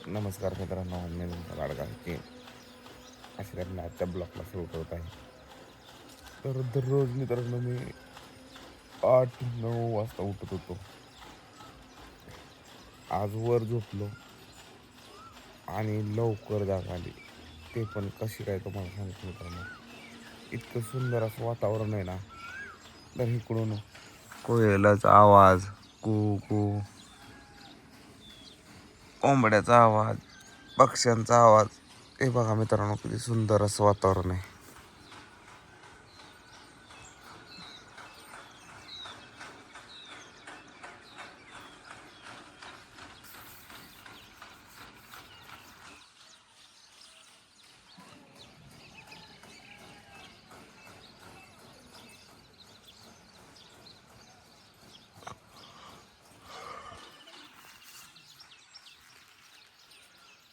नमस्कार मित्रांनो, मी तुमचा लाडका की अशा तऱ्हेने आजच्या ब्लॉगला सुरू करत आहे. तर दररोज मित्रांनो मी 8-9 वाजता उठत होतो. आज वर झोपलो आणि लवकर जाग आली. ते पण कशी काय तुम्हाला सांगतो मित्रांनो. इतकं सुंदर असं वातावरण आहे ना, तर इकडून कोयलाचा आवाज, कू कू, कोंबड्याचा आवाज, पक्ष्यांचा आवाज. हे बघा मित्रांनो, किती सुंदर असं वातावरण आहे.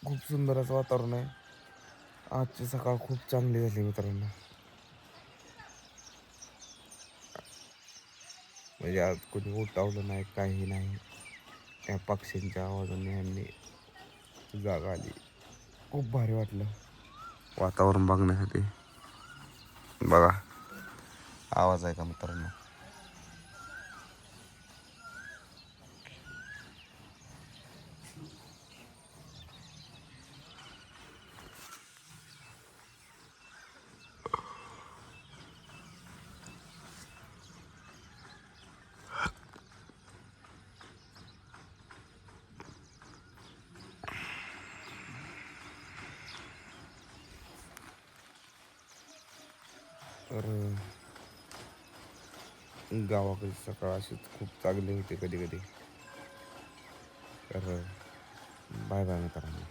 खूप सुंदर असं वातावरण आहे. आजची सकाळ खूप चांगली झाली मित्रांनो. म्हणजे आज कोणी उठावलं नाही, काही नाही. त्या पक्ष्यांच्या आवाजाने यांनी जाग आली. खूप भारी वाटलं वातावरण बघण्यासाठी. बघा आवाज आहे का मित्रांनो. तर गावाकडे सकाळ अशीच खूप चांगली होते कधी कधी. तर बाय बाय मित्रांनो.